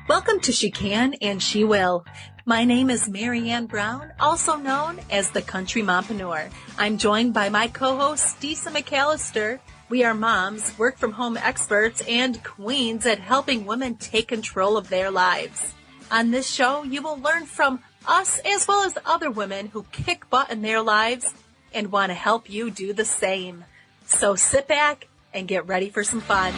Welcome to She Can and She Will. My name is Marianne Brown, also known as the Country Mompreneur. I'm joined by my co-host, Disa McAllister. We are moms, work-from-home experts, and queens at helping women take control of their lives. On this show, you will learn from us as well as other women who kick butt in their lives and want to help you do the same. So sit back and get ready for some fun.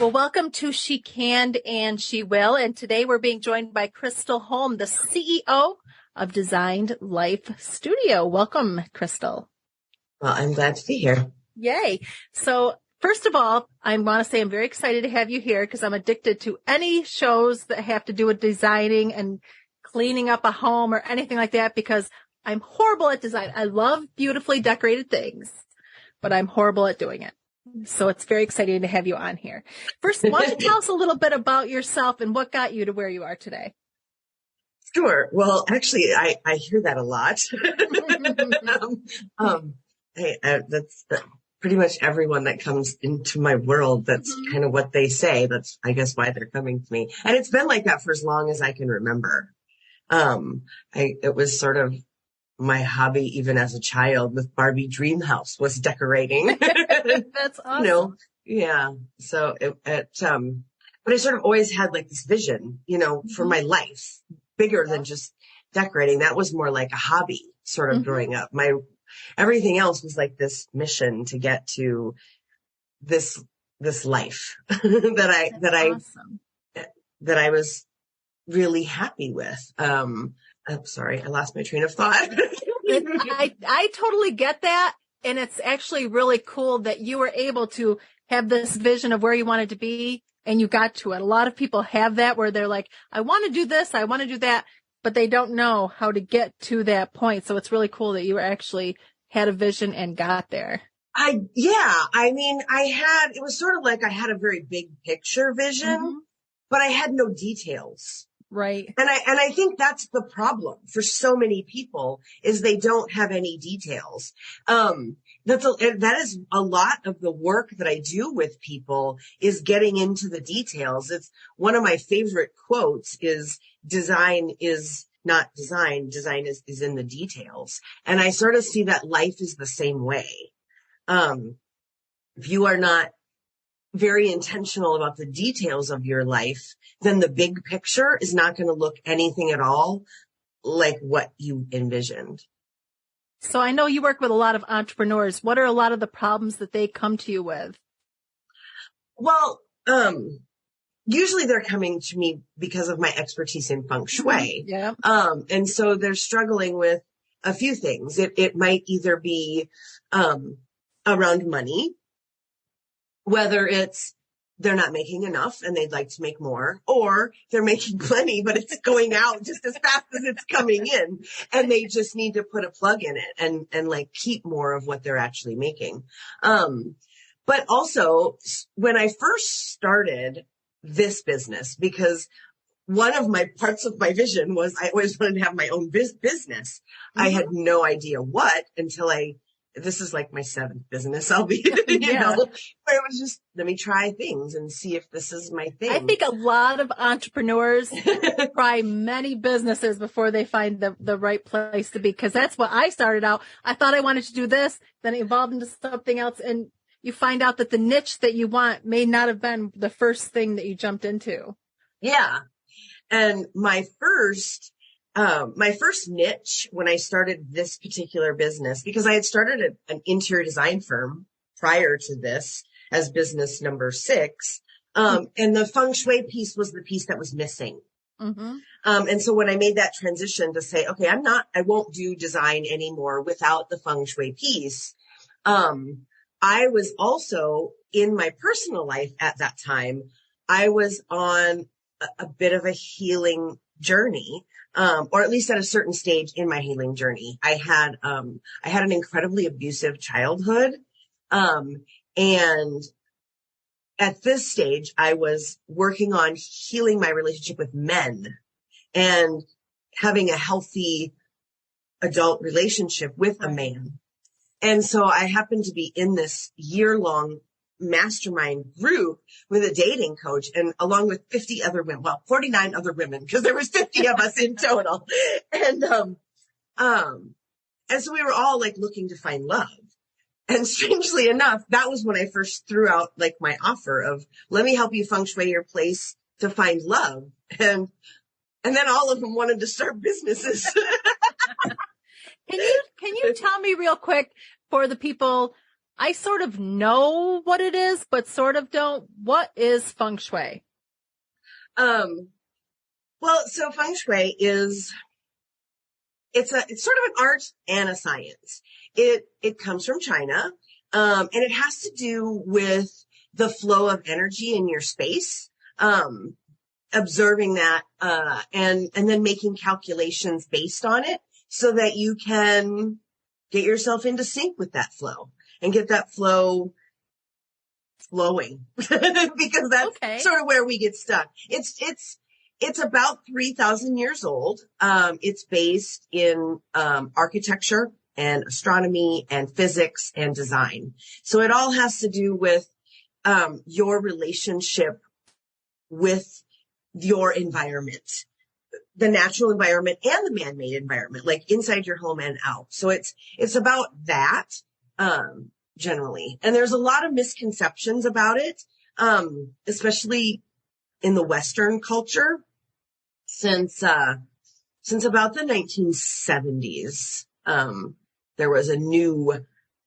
Well, welcome to She Can and She Will. And today we're being joined by Krystal Holm, the CEO of Designed Life Studio. Welcome, Krystal. Well, I'm glad to be here. Yay. So first of all, I want to say I'm very excited to have you here because I'm addicted to any shows that have to do with designing and cleaning up a home or anything like that because I'm horrible at design. I love beautifully decorated things, but I'm horrible at doing it. So it's very exciting to have you on here. First, why don't you tell us a little bit about yourself and what got you to where you are today? Sure. Well, actually, I hear that a lot. That's pretty much everyone that comes into my world. That's kind of what they say. That's, I guess, why they're coming to me. And it's been like that for as long as I can remember. It was sort of my hobby, even as a child, with Barbie Dream House, was decorating. That's awesome. Yeah. So but I sort of always had like this vision, for my life, bigger than just decorating. That was more like a hobby sort of growing up. Everything else was like this mission to get to this life Awesome. that I was really happy with. I'm sorry, I lost my train of thought. I totally get that. And it's actually really cool that you were able to have this vision of where you wanted to be and you got to it. A lot of people have that where they're like, I want to do this, I want to do that, but they don't know how to get to that point. So it's really cool that you actually had a vision and got there. It was sort of like I had a very big picture vision, but I had no details. Right. And I think that's the problem for so many people is they don't have any details. That is a lot of the work that I do with people is getting into the details. It's one of my favorite quotes is design is not design. Design is in the details. And I sort of see that life is the same way. If you are not very intentional about the details of your life, then the big picture is not going to look anything at all like what you envisioned. So I know you work with a lot of entrepreneurs. What are a lot of the problems that they come to you with? Well, usually they're coming to me because of my expertise in feng shui. Yeah. And so they're struggling with a few things. It might either be around money, whether it's they're not making enough and they'd like to make more, or they're making plenty, but it's going out just as fast as it's coming in. And they just need to put a plug in it and like keep more of what they're actually making. But also when I first started this business, because one of my parts of my vision was I always wanted to have my own business. I had no idea what until this is like my 7th business I'll be, where it was just, let me try things and see if this is my thing. I think a lot of entrepreneurs try many businesses before they find the right place to be. Cause that's what I started out. I thought I wanted to do this, then it evolved into something else. And you find out that the niche that you want may not have been the first thing that you jumped into. Yeah. And my first niche when I started this particular business, because I had started an interior design firm prior to this as business number 6. And the feng shui piece was the piece that was missing. And so when I made that transition to say, okay, I won't do design anymore without the feng shui piece. I was also in my personal life at that time, I was on a bit of a healing journey. Or at least at a certain stage in my healing journey. I had an incredibly abusive childhood. And at this stage, I was working on healing my relationship with men and having a healthy adult relationship with a man. And so I happened to be in this year-long mastermind group with a dating coach and along with 50 other women, well, 49 other women, because there was 50 of us in total. And so we were all like looking to find love. And strangely enough, that was when I first threw out like my offer of, let me help you feng shui your place to find love. And then all of them wanted to start businesses. Can you tell me real quick for the people, I sort of know what it is, but sort of don't. What is feng shui? Well, so feng shui is, it's sort of an art and a science. It comes from China, and it has to do with the flow of energy in your space, observing that, and then making calculations based on it so that you can get yourself into sync with that flow and get that flow flowing because that's sort of where we get stuck. It's about 3,000 years old. It's based in, architecture and astronomy and physics and design. So it all has to do with, your relationship with your environment, the natural environment and the man-made environment, like inside your home and out. So it's about that, generally. And there's a lot of misconceptions about it, especially in the Western culture since about the 1970s. There was a new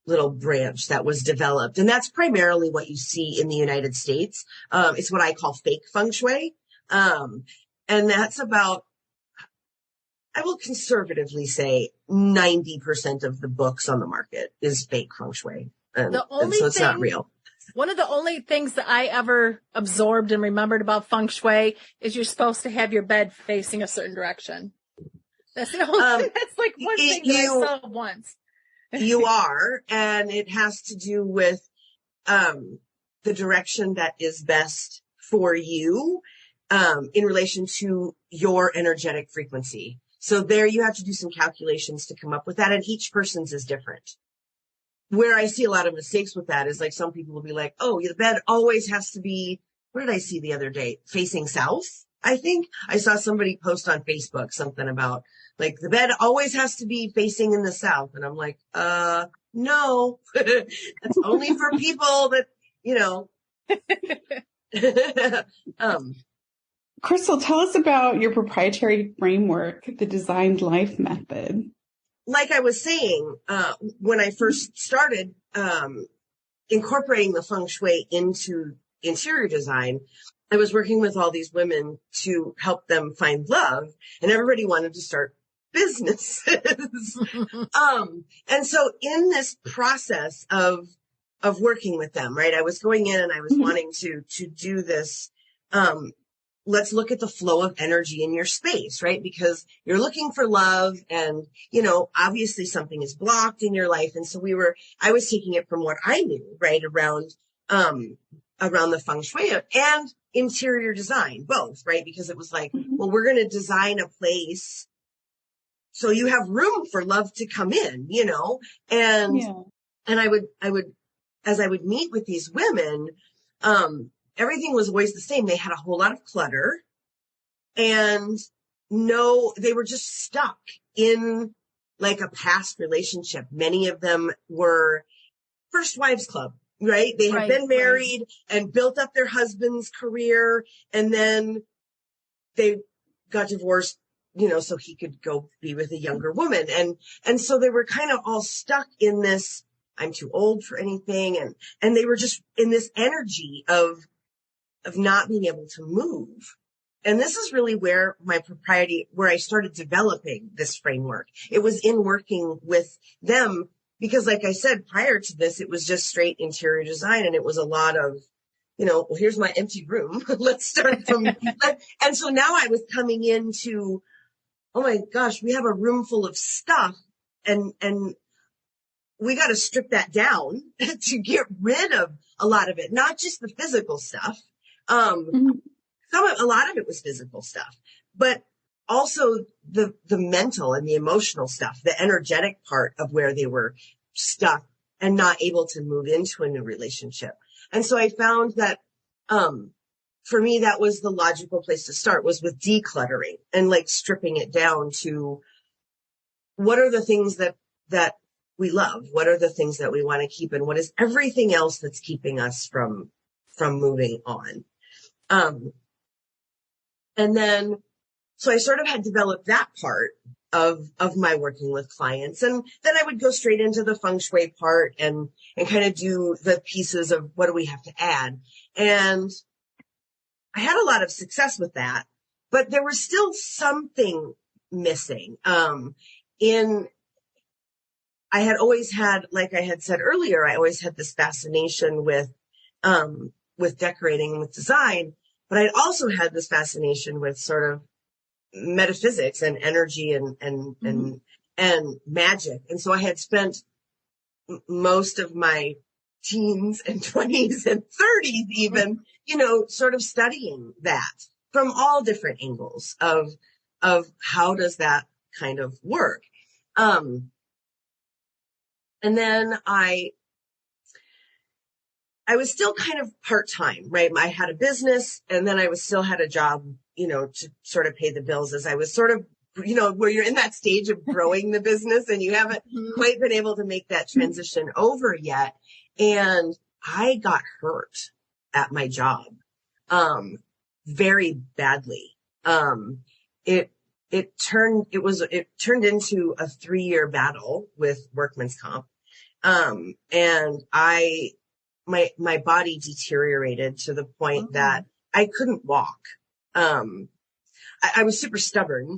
little branch that was developed, and that's primarily what you see in the United States. It's what I call fake feng shui. And that's about, I will conservatively say 90% of the books on the market is fake feng shui. And so it's not real. One of the only things that I ever absorbed and remembered about feng shui is you're supposed to have your bed facing a certain direction. That's the only, that's like one thing that I saw once. You are, and it has to do with, the direction that is best for you, in relation to your energetic frequency. So there you have to do some calculations to come up with that. And each person's is different. Where I see a lot of mistakes with that is like some people will be like, oh, the bed always has to be, what did I see the other day? Facing south. I think I saw somebody post on Facebook something about like the bed always has to be facing in the south. And I'm like, no, that's only for people that, you know, Krystal, tell us about your proprietary framework, the Designed Life Method. Like I was saying, when I first started incorporating the feng shui into interior design, I was working with all these women to help them find love, and everybody wanted to start businesses. And so in this process of working with them, right, I was going in and I was wanting to do this, let's look at the flow of energy in your space, right? Because you're looking for love and, you know, obviously something is blocked in your life. And so I was taking it from what I knew, right, around the feng shui and interior design, both, right? Because it was like, well, we're going to design a place so you have room for love to come in, you know, and I would, as I would meet with these women, everything was always the same. They had a whole lot of clutter and they were just stuck in like a past relationship. Many of them were first wives club, right? They had been married and built up their husband's career, and then they got divorced, you know, so he could go be with a younger woman. And so they were kind of all stuck in this, I'm too old for anything. And they were just in this energy of not being able to move. And this is really where where I started developing this framework. It was in working with them because, like I said, prior to this, it was just straight interior design. And it was a lot of, you know, well, here's my empty room. Let's start from, and so now I was coming into, oh my gosh, we have a room full of stuff and we got to strip that down to get rid of a lot of it, not just the physical stuff. A lot of it was physical stuff, but also the mental and the emotional stuff, the energetic part of where they were stuck and not able to move into a new relationship. And so I found that, for me, that was the logical place to start, was with decluttering and like stripping it down to what are the things that we love? What are the things that we want to keep? And what is everything else that's keeping us from moving on? And then, so I sort of had developed that part of my working with clients. And then I would go straight into the feng shui part and kind of do the pieces of what do we have to add. And I had a lot of success with that, but there was still something missing. I had always had, like I had said earlier, I always had this fascination with decorating and with design, but I'd also had this fascination with sort of metaphysics and energy and magic. And so I had spent most of my teens and 20s and 30s even, sort of studying that from all different angles of how does that kind of work. And then I was still kind of part-time, right? I had a business and then I still had a job, to sort of pay the bills as I was sort of, where you're in that stage of growing the business and you haven't quite been able to make that transition over yet. And I got hurt at my job, very badly. It turned into a 3-year battle with workman's comp. And my body deteriorated to the point that I couldn't walk. I was super stubborn.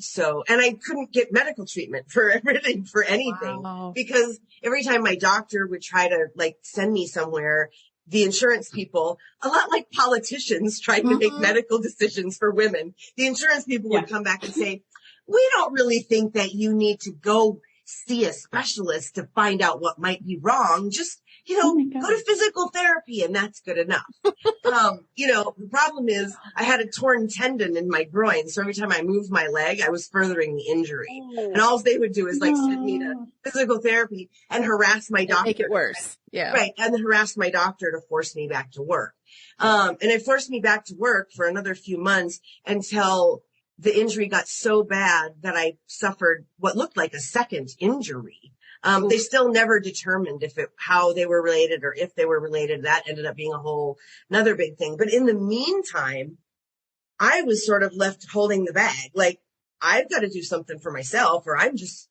And I couldn't get medical treatment for everything, for anything, because every time my doctor would try to like send me somewhere, the insurance people, a lot like politicians trying to make medical decisions for women, the insurance people would come back and say, we don't really think that you need to go see a specialist to find out what might be wrong. Just, go to physical therapy and that's good enough. The problem is I had a torn tendon in my groin. So every time I moved my leg, I was furthering the injury. And all they would do is like send me to physical therapy and harass my doctor. Make it worse. Yeah. Right. And harass my doctor to force me back to work. And it forced me back to work for another few months until the injury got so bad that I suffered what looked like a second injury. They still never determined how they were related or if they were related. That ended up being another big thing. But in the meantime, I was sort of left holding the bag. Like, I've got to do something for myself, or I'm just,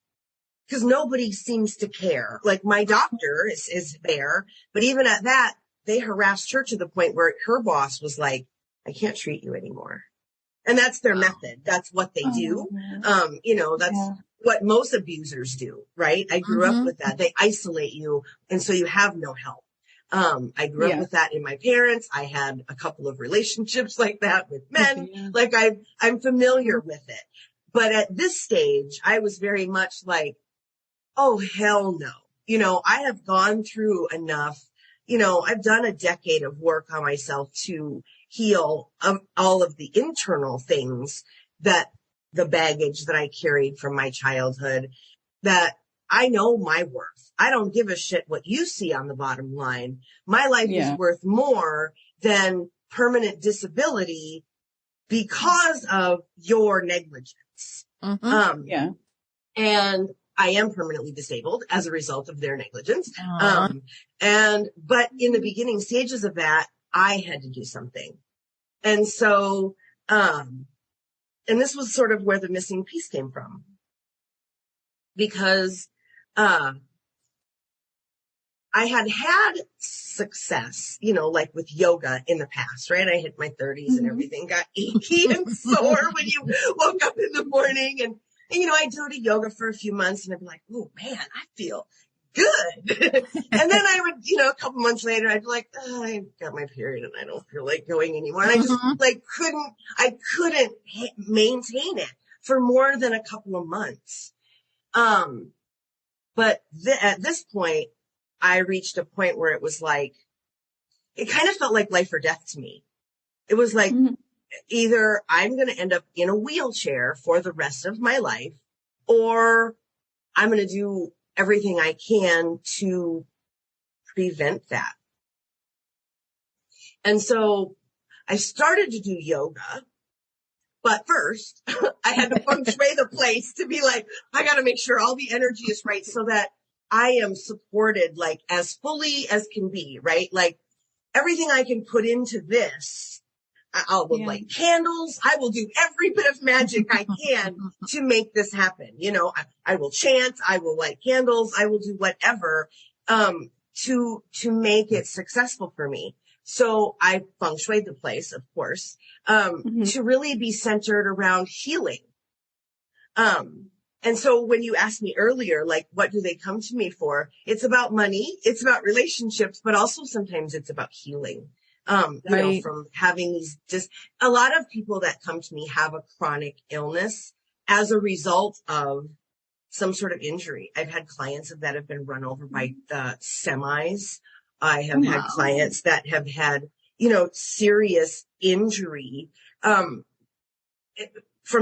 because nobody seems to care. Like, my doctor is there, but even at that, they harassed her to the point where her boss was like, I can't treat you anymore. And that's their method. That's what they do. That's what most abusers do, right? I grew up with that. They isolate you, and so you have no help. I grew up with that in my parents. I had a couple of relationships like that with men. Like, I'm familiar with it. But at this stage, I was very much like, oh, hell no. I have gone through enough. I've done a decade of work on myself to heal all of the internal things, that the baggage that I carried from my childhood, that I know my worth. I don't give a shit what you see on the bottom line. My life is worth more than permanent disability because of your negligence. And I am permanently disabled as a result of their negligence. But in the beginning stages of that, I had to do something. And so, and this was sort of where the missing piece came from, because, I had success, like with yoga in the past, right? I hit my 30s and everything got achy and sore when you woke up in the morning. And I'd go to yoga for a few months and I'd be like, oh man, I feel good. And then I would, a couple months later, I'd be like, oh, I got my period and I don't feel like going anymore. And I just couldn't maintain it for more than a couple of months. But at this point, I reached a point where it was like, it kind of felt like life or death to me. It was like, either I'm going to end up in a wheelchair for the rest of my life, or I'm going to do everything I can to prevent that. And so I started to do yoga, but first I had to feng shui the place to be like, I got to make sure all the energy is right so that I am supported like as fully as can be, right? Like everything I can put into this, I will light candles. I will do every bit of magic I can to make this happen. You know, I will chant, I will light candles, I will do whatever, to make it successful for me. So I feng shuied the place, of course, to really be centered around healing. And so when you asked me earlier, like, what do they come to me for? It's about money. It's about relationships, but also sometimes it's about healing. You know, from having these, just a lot of people that come to me have a chronic illness as a result of some sort of injury. I've had clients that have been run over by semis. I have had clients that have had, you know, serious injury, from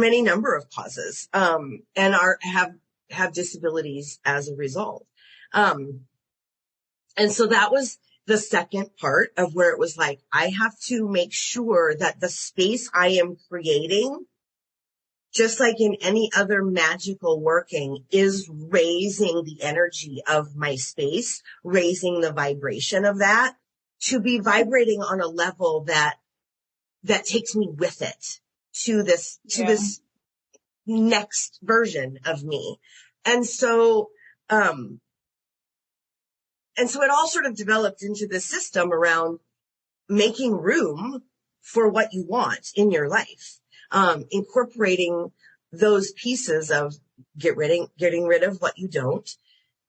any number of causes, and have disabilities as a result. And so that was the second part of where it was like, I have to make sure that the space I am creating, just like in any other magical working, is raising the energy of my space, raising the vibration of that to be vibrating on a level that takes me with it to this next version of me. And so it all sort of developed into this system around making room for what you want in your life, incorporating those pieces of getting rid of what you don't,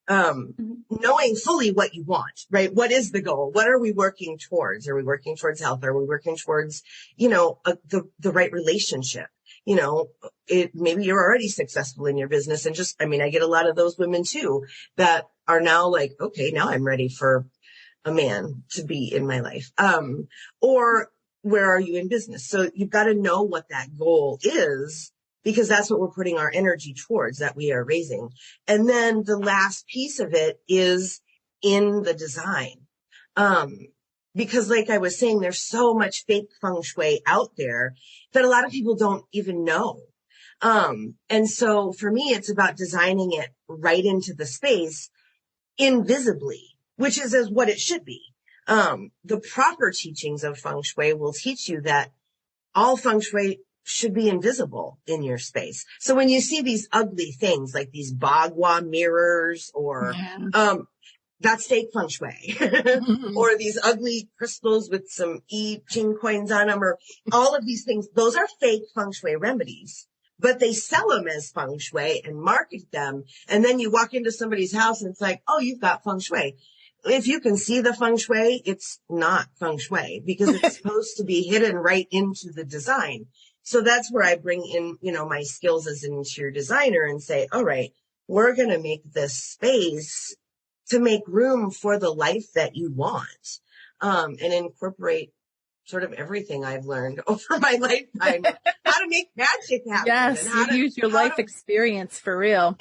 knowing fully what you want, right? What is the goal? What are we working towards? Are we working towards health? Are we working towards, you know, the right relationship? You know, maybe you're already successful in your business and just, I mean, I get a lot of those women too that are now like, okay, now I'm ready for a man to be in my life. Or where are you in business? So you've got to know what that goal is, because that's what we're putting our energy towards, that we are raising. And then the last piece of it is in the design. Because like I was saying, there's so much fake feng shui out there that a lot of people don't even know. And so for me, it's about designing it right into the space invisibly, which is as what it should be. The proper teachings of feng shui will teach you that all feng shui should be invisible in your space. So when you see these ugly things like these bagua mirrors or, that's fake feng shui, or these ugly crystals with some I Ching coins on them, or all of these things, those are fake feng shui remedies, but they sell them as feng shui and market them. And then you walk into somebody's house and it's like, oh, you've got feng shui. If you can see the feng shui, it's not feng shui because it's supposed to be hidden right into the design. So that's where I bring in, you know, my skills as an interior designer and say, all right, we're going to make this space to make room for the life that you want, and incorporate sort of everything I've learned over my lifetime, how to make magic happen. Yes, and you use your life experience for real.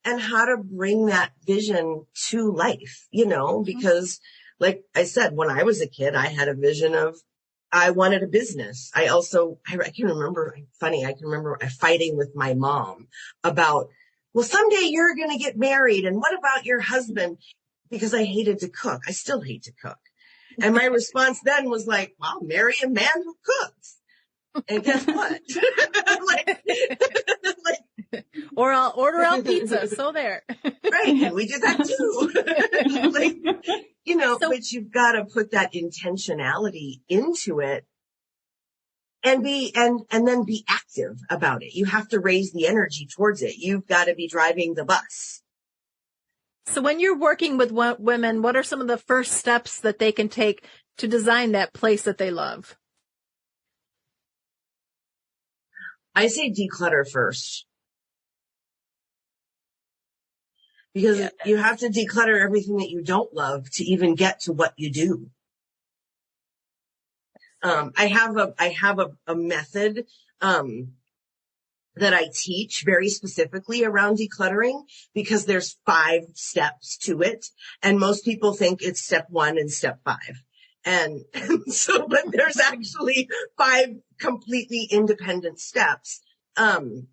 And how to bring that vision to life, you know, because like I said, when I was a kid, I had a vision of, I wanted a business. I can remember fighting with my mom about, well, someday you're going to get married. And what about your husband? Because I hated to cook. I still hate to cook. And my response then was like, well, marry a man who cooks. And guess what? Or I'll order out pizza. So there. Right. And we did that too. You know, but you've got to put that intentionality into it and then be active about it. You have to raise the energy towards it. You've got to be driving the bus. So when you're working with women, what are some of the first steps that they can take to design that place that they love? I say declutter first. Because you have to declutter everything that you don't love to even get to what you do. I have a method, that I teach very specifically around decluttering because there's 5 steps to it. And most people think it's step 1 and step 5. And so, but there's actually 5 completely independent steps. And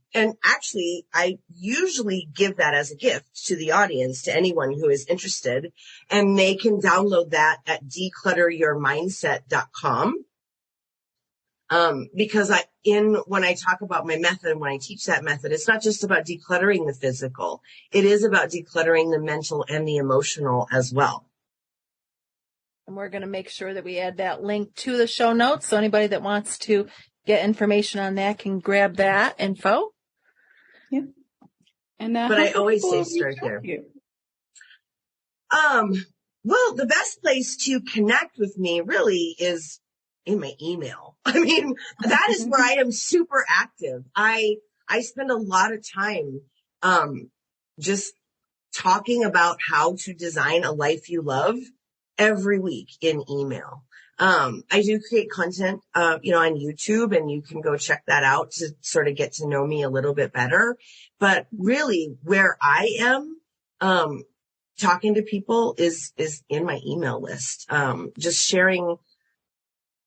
actually, I usually give that as a gift to the audience, to anyone who is interested, and they can download that at declutteryourmindset.com. Because when I talk about my method, when I teach that method, it's not just about decluttering the physical. It is about decluttering the mental and the emotional as well. And we're going to make sure that we add that link to the show notes. So anybody that wants to get information on that can grab that info. Yeah. And but I always say start there. Well, the best place to connect with me really is in my email. I mean, that is where I am super active. I spend a lot of time, just talking about how to design a life you love every week in email. I do create content, on YouTube, and you can go check that out to sort of get to know me a little bit better. But really where I am, talking to people is in my email list. Just sharing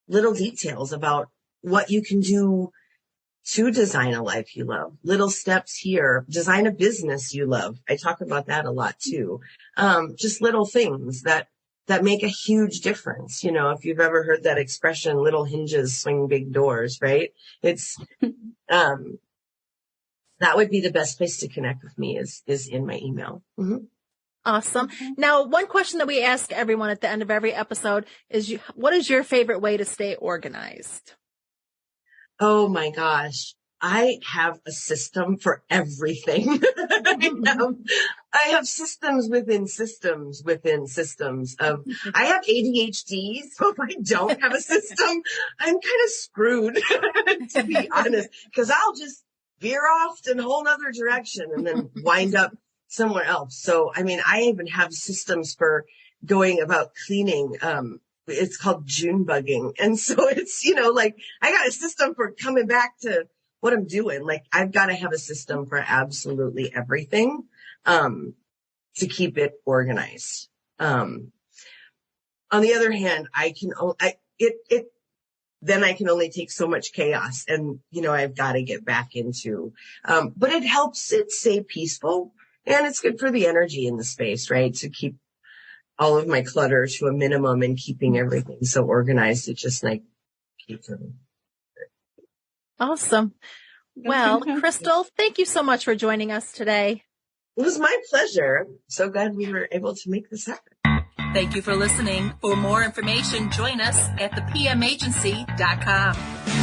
little details about what you can do to design a life you love. Little steps here, design a business you love. I talk about that a lot too. Just little things that make a huge difference. If you've ever heard that expression, little hinges swing big doors, right? It's, that would be the best place to connect with me is in my email. Mm-hmm. Awesome. Now, one question that we ask everyone at the end of every episode is, what is your favorite way to stay organized? Oh my gosh. I have a system for everything. I have systems within systems within systems of, I have ADHD. So if I don't have a system, I'm kind of screwed, to be honest, because I'll just veer off in a whole nother direction and then wind up somewhere else. So, I mean, I even have systems for going about cleaning. It's called June bugging. And so it's, I got a system for coming back to what I'm doing. Like, I've got to have a system for absolutely everything, to keep it organized. On the other hand, then I can only take so much chaos and, I've got to get back into, but it helps it stay peaceful, and it's good for the energy in the space, right? To keep all of my clutter to a minimum and keeping everything so organized. It just keeps it. Awesome. Well, Krystal, thank you so much for joining us today. It was my pleasure. So glad we were able to make this happen. Thank you for listening. For more information, join us at thepmagency.com.